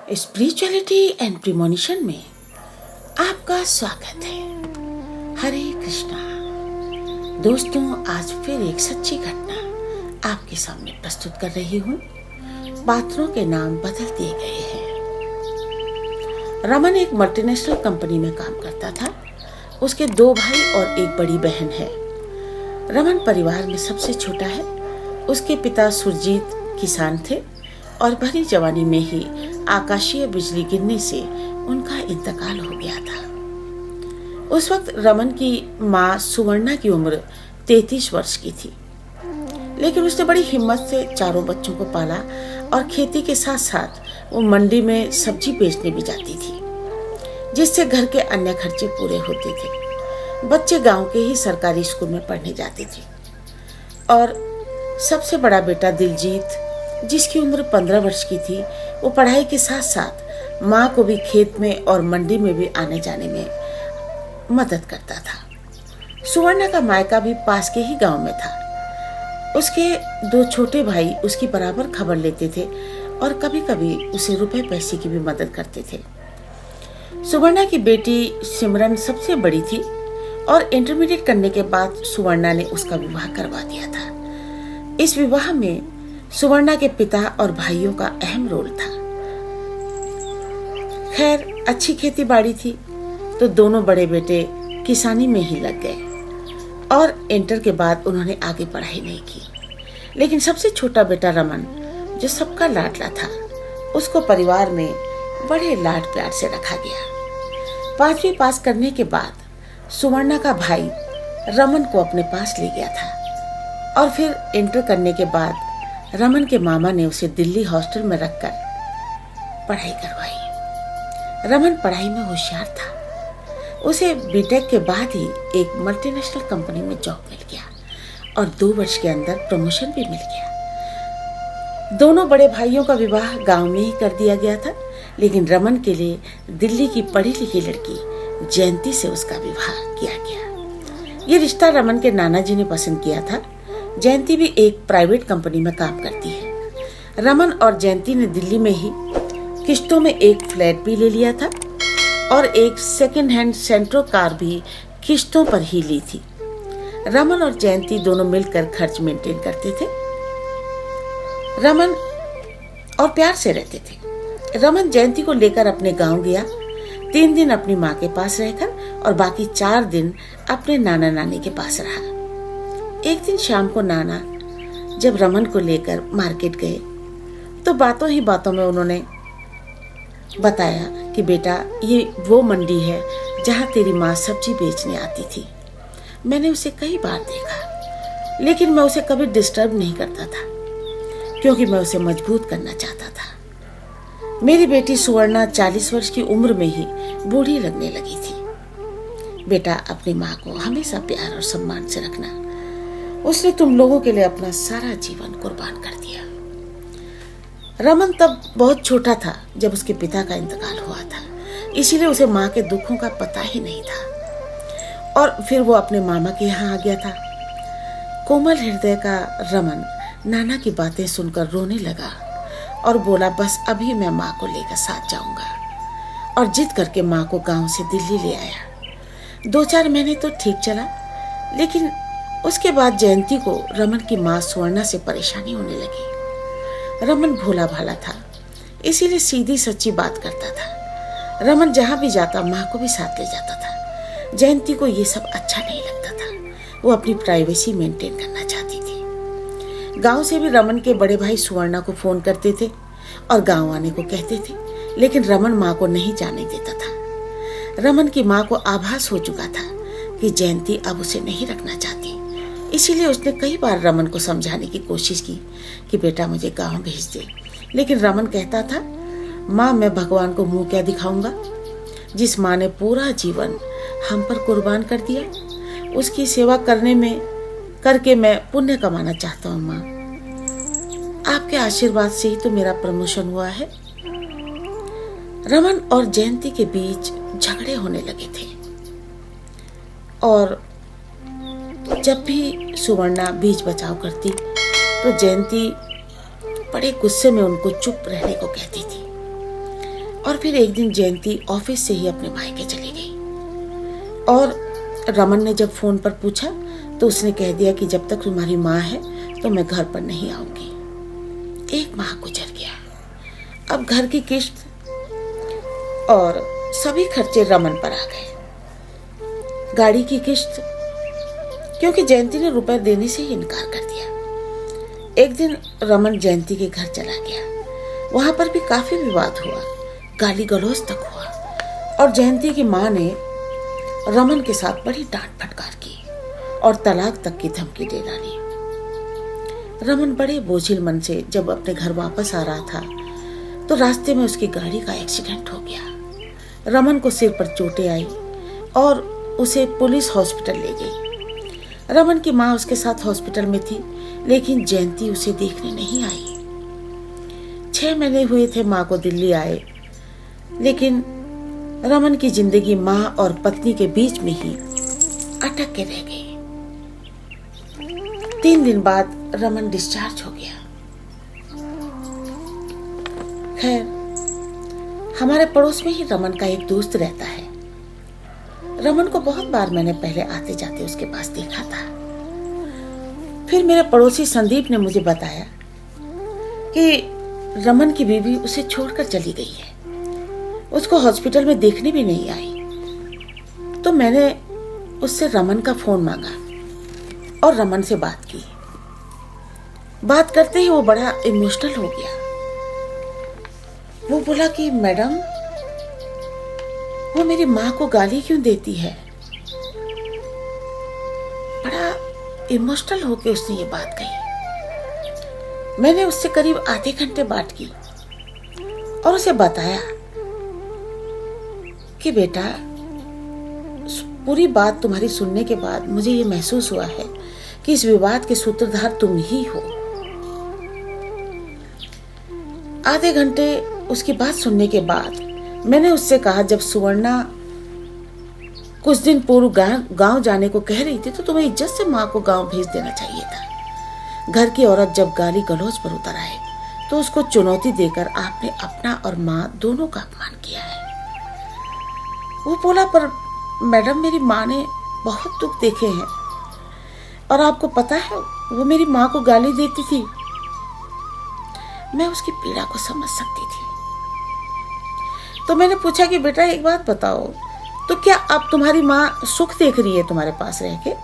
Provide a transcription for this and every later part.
Spirituality and premonition में आपका स्वागत है। हरे कृष्णा। दोस्तों, आज फिर एक सच्ची घटना आपके सामने प्रस्तुत कर रही हूँ। पात्रों के नाम बदल दिए गए हैं। रमन एक मल्टीनेशनल कंपनी में काम करता था। उसके 2 भाई और एक बड़ी बहन है। रमन परिवार में सबसे छोटा है। उसके पिता सुरजीत किसान थे और भरी जवानी में ही आकाशीय बिजली गिरने से उनका इंतकाल हो गया था। उस वक्त रमन की माँ सुवर्णा की उम्र 33 वर्ष की थी, लेकिन उसने बड़ी हिम्मत से चारों बच्चों को पाला और खेती के साथ साथ वो मंडी में सब्जी बेचने भी जाती थी, जिससे घर के अन्य खर्चे पूरे होते थे। बच्चे गांव के ही सरकारी स्कूल में पढ़ने जाते थे और सबसे बड़ा बेटा दिलजीत, जिसकी उम्र 15 वर्ष की थी, वो पढ़ाई के साथ साथ माँ को भी खेत में और मंडी में भी आने जाने में मदद करता था। सुवर्णा का मायका भी पास के ही गांव में था। उसके 2 छोटे भाई उसकी बराबर खबर लेते थे और कभी कभी उसे रुपए पैसे की भी मदद करते थे। सुवर्णा की बेटी सिमरन सबसे बड़ी थी और इंटरमीडिएट करने के बाद सुवर्णा ने उसका विवाह करवा दिया था। इस विवाह में सुवर्णा के पिता और भाइयों का अहम रोल था। खैर, अच्छी खेती बाड़ी थी तो दोनों बड़े बेटे किसानी में ही लग गए और इंटर के बाद उन्होंने आगे पढ़ाई नहीं की। लेकिन सबसे छोटा बेटा रमन, जो सबका लाडला था, उसको परिवार में बड़े लाड प्यार से रखा गया। 5वीं पास करने के बाद सुवर्णा का भाई रमन को अपने पास ले गया था और फिर इंटर करने के बाद रमन के मामा ने उसे दिल्ली हॉस्टल में रखकर पढ़ाई करवाई। रमन पढ़ाई में होशियार था। उसे बीटेक के बाद ही एक मल्टीनेशनल कंपनी में जॉब मिल गया और 2 वर्ष के अंदर प्रमोशन भी मिल गया। दोनों बड़े भाइयों का विवाह गांव में ही कर दिया गया था, लेकिन रमन के लिए दिल्ली की पढ़ी लिखी लड़की जयंती से उसका विवाह किया गया। ये रिश्ता रमन के नाना जी ने पसंद किया था। जयंती भी एक प्राइवेट कंपनी में काम करती है। रमन और जयंती ने दिल्ली में ही किश्तों में एक फ्लैट भी ले लिया था और एक सेकंड हैंड सेंट्रो कार भी किश्तों पर ही ली थी। रमन और जयंती दोनों मिलकर खर्च मेंटेन करते थे। रमन और प्यार से रहते थे। रमन जयंती को लेकर अपने गांव गया। 3 दिन अपनी माँ के पास रहकर और बाकी 4 दिन अपने नाना नानी के पास रहा। एक दिन शाम को नाना जब रमन को लेकर मार्केट गए तो बातों ही बातों में उन्होंने बताया कि बेटा, ये वो मंडी है जहाँ तेरी माँ सब्जी बेचने आती थी। मैंने उसे कई बार देखा, लेकिन मैं उसे कभी डिस्टर्ब नहीं करता था क्योंकि मैं उसे मजबूत करना चाहता था। मेरी बेटी सुवर्णा 40 वर्ष की उम्र में ही बूढ़ी लगने लगी थी। बेटा, अपनी माँ को हमेशा प्यार और सम्मान से रखना। उसने तुम लोगों के लिए अपना सारा जीवन कुर्बान कर दिया। रमन तब बहुत छोटा था जब उसके पिता का इंतकाल हुआ था, इसीलिए उसे माँ के दुखों का पता ही नहीं था और फिर वो अपने मामा के यहाँ आ गया था। कोमल हृदय का रमन नाना की बातें सुनकर रोने लगा और बोला, बस अभी मैं माँ को लेकर साथ जाऊंगा, और जिद करके माँ को गांव से दिल्ली ले आया। 2-4 महीने तो ठीक चला, लेकिन उसके बाद जयंती को रमन की माँ सुवर्णा से परेशानी होने लगी। रमन भोला भाला था, इसीलिए सीधी सच्ची बात करता था। रमन जहाँ भी जाता माँ को भी साथ ले जाता था। जयंती को ये सब अच्छा नहीं लगता था। वो अपनी प्राइवेसी मेंटेन करना चाहती थी। गांव से भी रमन के बड़े भाई सुवर्णा को फोन करते थे और गांव आने को कहते थे, लेकिन रमन माँ को नहीं जाने देता था। रमन की माँ को आभास हो चुका था कि जयंती अब उसे नहीं रखना चाहती, इसीलिए उसने कई बार रमन को समझाने की कोशिश की कि बेटा, मुझे गांव भेज दे। लेकिन रमन कहता था, माँ, मैं भगवान को मुंह क्या दिखाऊंगा? जिस माँ ने पूरा जीवन हम पर कुर्बान कर दिया, उसकी सेवा करके मैं पुण्य कमाना चाहता हूँ। माँ, आपके आशीर्वाद से ही तो मेरा प्रमोशन हुआ है। रमन और जयंती के बीच झगड़े होने लगे थे और जब भी सुवर्णा बीच बचाव करती तो जयंती बड़े गुस्से में उनको चुप रहने को कहती थी। और फिर एक दिन जयंती ऑफिस से ही अपने मायके चली गई। और रमन ने जब फोन पर पूछा तो उसने कह दिया कि जब तक तुम्हारी माँ है तो मैं घर पर नहीं आऊंगी। 1 माह गुजर गया। अब घर की किस्त और सभी खर्चे रमन पर आ गए। गाड़ी की किस्त, क्योंकि जयंती ने रुपए देने से ही इनकार कर दिया। एक दिन रमन जयंती के घर चला गया। वहां पर भी काफी विवाद हुआ, गाली गलौज तक हुआ और जयंती की माँ ने रमन के साथ बड़ी डांट फटकार की और तलाक तक की धमकी दे डाली। रमन बड़े बोझिल मन से जब अपने घर वापस आ रहा था तो रास्ते में उसकी गाड़ी का एक्सीडेंट हो गया। रमन को सिर पर चोटें आई और उसे पुलिस हॉस्पिटल ले गई। रमन की माँ उसके साथ हॉस्पिटल में थी, लेकिन जयंती उसे देखने नहीं आई। 6 महीने हुए थे माँ को दिल्ली आए, लेकिन रमन की जिंदगी माँ और पत्नी के बीच में ही अटक के रह गई। 3 दिन बाद रमन डिस्चार्ज हो गया। खैर, हमारे पड़ोस में ही रमन का एक दोस्त रहता है। रमन को बहुत बार मैंने पहले आते जाते उसके पास देखा था। फिर मेरे पड़ोसी संदीप ने मुझे बताया कि रमन की बीवी उसे छोड़कर चली गई है, उसको हॉस्पिटल में देखने भी नहीं आई। तो मैंने उससे रमन का फोन मांगा और रमन से बात की। बात करते ही वो बड़ा इमोशनल हो गया। वो बोला कि मैडम, वो मेरी माँ को गाली क्यों देती है। बड़ा इमोशनल होके उसने ये बात कही। मैंने उससे करीब आधे घंटे बात की और उसे बताया कि बेटा, पूरी बात तुम्हारी सुनने के बाद मुझे ये महसूस हुआ है कि इस विवाद के सूत्रधार तुम ही हो। आधे घंटे उसकी बात सुनने के बाद मैंने उससे कहा, जब सुवर्णा कुछ दिन पूर्व गांव जाने को कह रही थी तो तुम्हें इज्जत से माँ को गांव भेज देना चाहिए था। घर की औरत जब गाली गलौज पर उतर आए तो उसको चुनौती देकर आपने अपना और माँ दोनों का अपमान किया है। वो बोला, पर मैडम, मेरी माँ ने बहुत दुख देखे हैं और आपको पता है वो मेरी माँ को गाली देती थी। मैं उसकी पीड़ा को समझ सकती थी। तो मैंने पूछा कि बेटा एक बात बताओ, तो क्या अब तुम्हारी माँ सुख देख रही है तुम्हारे पास रह के?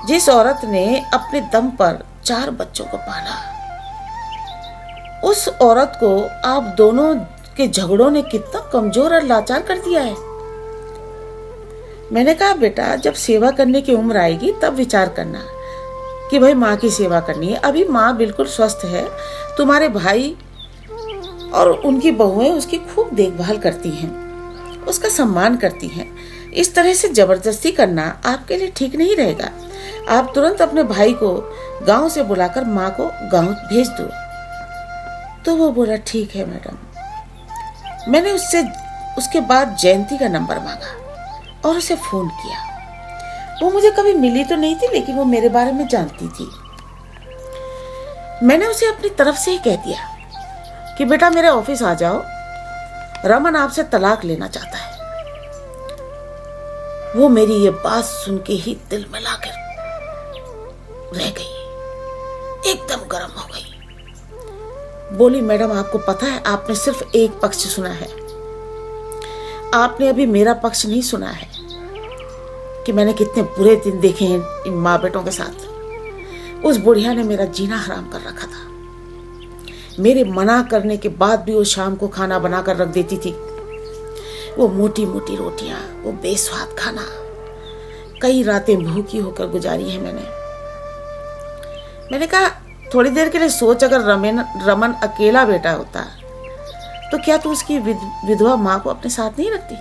जिस औरत ने अपने दम पर 4 बच्चों को पाला, उस औरत को आप दोनों के झगड़ों ने कितना कमजोर और लाचार कर दिया है। मैंने कहा, बेटा, जब सेवा करने की उम्र आएगी तब विचार करना कि भाई माँ की सेवा करनी है। अभी माँ बिल्कुल स्वस्थ है। तुम्हारे भाई और उनकी बहुएं उसकी खूब देखभाल करती हैं, उसका सम्मान करती हैं। इस तरह से जबरदस्ती करना आपके लिए ठीक नहीं रहेगा। आप तुरंत अपने भाई को गांव से बुलाकर माँ को गांव भेज दो। तो वो बोला, ठीक है मैडम। मैंने उसके बाद जयंती का नंबर मांगा और उसे फोन किया। वो मुझे कभी मिली तो नहीं थी, लेकिन वो मेरे बारे में जानती थी। मैंने उसे अपनी तरफ से ही कह दिया कि बेटा, मेरे ऑफिस आ जाओ, रमन आपसे तलाक लेना चाहता है। वो मेरी ये बात सुन के ही दिल में लाकर रह गई, एकदम गर्म हो गई। बोली, मैडम, आपको पता है आपने सिर्फ एक पक्ष सुना है, आपने अभी मेरा पक्ष नहीं सुना है कि मैंने कितने बुरे दिन देखे हैं इन माँ बेटों के साथ। उस बुढ़िया ने मेरा जीना हराम कर रखा था। मेरे मना करने के बाद भी वो शाम को खाना बनाकर रख देती थी। वो मोटी मोटी रोटियां, वो बेस्वाद खाना, कई रातें भूखी होकर गुजारी है मैंने कहा, थोड़ी देर के लिए सोच, अगर रमन अकेला बेटा होता तो क्या तू उसकी विधवा माँ को अपने साथ नहीं रखती?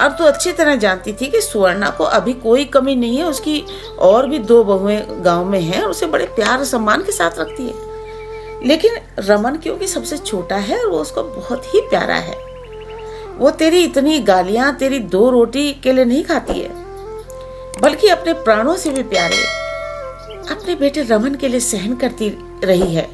अब तो अच्छी तरह जानती थी कि सुवर्णा को अभी कोई कमी नहीं है। उसकी और भी 2 बहुएं गांव में हैं और उसे बड़े प्यार और सम्मान के साथ रखती है। लेकिन रमन क्योंकि सबसे छोटा है और वो उसको बहुत ही प्यारा है। वो तेरी इतनी गालियां तेरी 2 रोटी के लिए नहीं खाती है, बल्कि अपने प्राणों से भी प्यारे अपने बेटे रमन के लिए सहन करती रही है।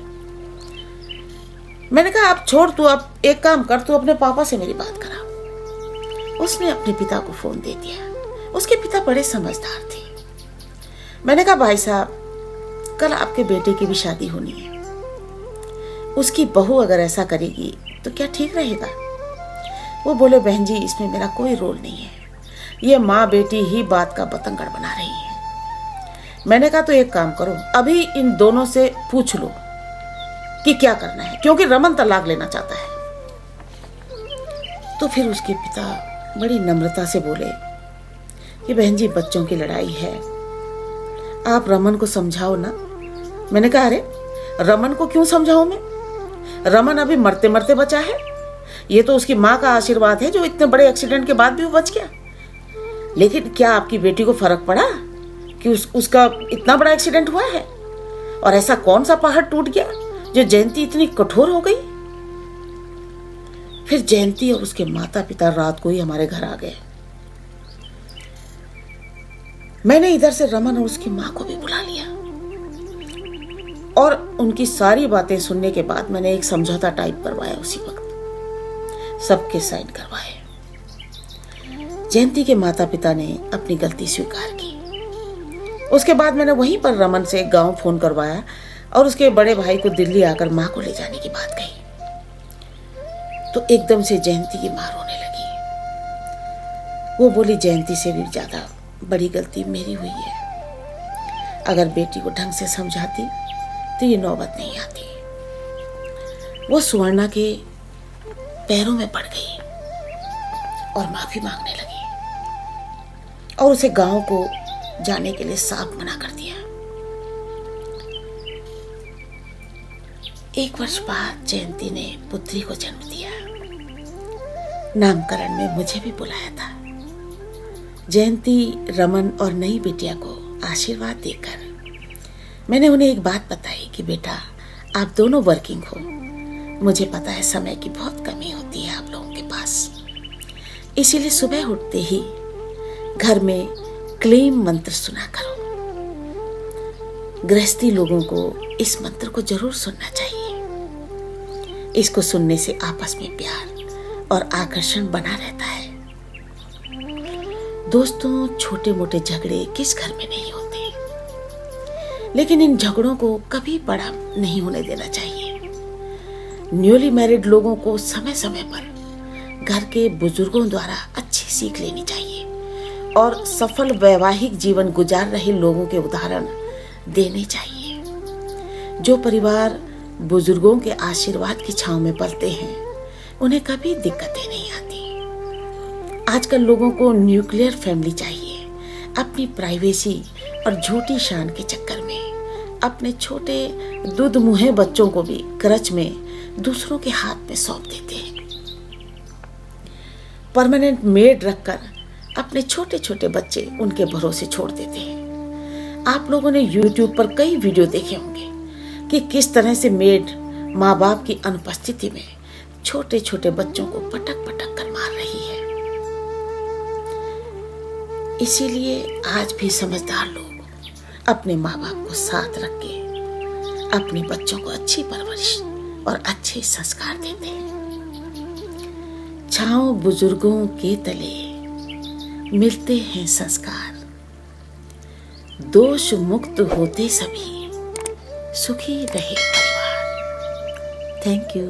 मैंने कहा आप छोड़, तू अब एक काम कर, तू अपने पापा से मेरी बात करा। उसने अपने पिता को फोन दे दिया। उसके पिता बड़े समझदार थे। मैंने कहा भाई साहब, कल आपके बेटे की भी शादी होनी है, उसकी बहू अगर ऐसा करेगी तो क्या ठीक रहेगा? वो बोले बहन जी, इसमें मेरा कोई रोल नहीं है, ये माँ बेटी ही बात का बतंगड़ बना रही है। मैंने कहा तो एक काम करो, अभी इन दोनों से पूछ लो कि क्या करना है, क्योंकि रमन तलाक लेना चाहता है। तो फिर उसके पिता बड़ी नम्रता से बोले कि बहन जी, बच्चों की लड़ाई है, आप रमन को समझाओ ना। मैंने कहा अरे रमन को क्यों समझाऊं मैं? रमन अभी मरते मरते बचा है। ये तो उसकी माँ का आशीर्वाद है जो इतने बड़े एक्सीडेंट के बाद भी वो बच गया। लेकिन क्या आपकी बेटी को फर्क पड़ा कि उसका इतना बड़ा एक्सीडेंट हुआ है? और ऐसा कौन सा पहाड़ टूट गया जो जयंती इतनी कठोर हो गई? फिर जयंती और उसके माता पिता रात को ही हमारे घर आ गए। मैंने इधर से रमन और उसकी माँ को भी बुला लिया और उनकी सारी बातें सुनने के बाद मैंने एक समझौता टाइप करवाया। उसी वक्त सबके साइन करवाए। जयंती के माता पिता ने अपनी गलती स्वीकार की। उसके बाद मैंने वहीं पर रमन से एक गांव फोन करवाया और उसके बड़े भाई को दिल्ली आकर माँ को ले जाने की बात कही। तो एकदम से जयंती की माँ रोने लगी। वो बोली जयंती से भी ज्यादा बड़ी गलती मेरी हुई है। अगर बेटी को ढंग से समझाती तो ये नौबत नहीं आती। वो सुवर्णा के पैरों में पड़ गई और माफी मांगने लगी और उसे गांव को जाने के लिए साफ मना कर दिया। 1 वर्ष बाद जयंती ने पुत्री को जन्म दिया। नामकरण में मुझे भी बुलाया था। जयंती, रमन और नई बिटिया को आशीर्वाद देकर मैंने उन्हें एक बात बताई कि बेटा, आप दोनों वर्किंग हो, मुझे पता है समय की बहुत कमी होती है आप लोगों के पास, इसीलिए सुबह उठते ही घर में क्लीम मंत्र सुना करो। गृहस्थी लोगों को इस मंत्र को जरूर सुनना चाहिए। इसको सुनने से आपस में प्यार और आकर्षण बना रहता है। दोस्तों, छोटे मोटे झगड़े किस घर में नहीं होते, लेकिन इन झगड़ों को कभी बड़ा नहीं होने देना चाहिए। न्यूली मैरिड लोगों को समय समय पर घर के बुजुर्गों द्वारा अच्छी सीख लेनी चाहिए और सफल वैवाहिक जीवन गुजार रहे लोगों के उदाहरण देने चाहिए। जो परिवार बुजुर्गों के आशीर्वाद की छांव में पलते हैं, उन्हें कभी दिक्कतें नहीं आती। आजकल लोगों को न्यूक्लियर फैमिली चाहिए। अपनी प्राइवेसी और झूठी शान के चक्कर में अपने छोटे दूध मुहे बच्चों को भी करच में दूसरों के हाथ में सौंप देते हैं। परमानेंट मेड रखकर अपने छोटे छोटे बच्चे उनके भरोसे छोड़ देते हैं। आप लोगों ने YouTube पर कई वीडियो देखे होंगे कि किस तरह से मेड माँ बाप की अनुपस्थिति में छोटे छोटे बच्चों को पटक पटक कर मार रही है। इसीलिए आज भी समझदार लोग अपने माँ बाप को साथ रख के अपने बच्चों को अच्छी परवरिश और अच्छे संस्कार देते हैं। छांव बुजुर्गों के तले मिलते हैं संस्कार। दोष मुक्त होते सभी सुखी रहे परिवार। Thank you.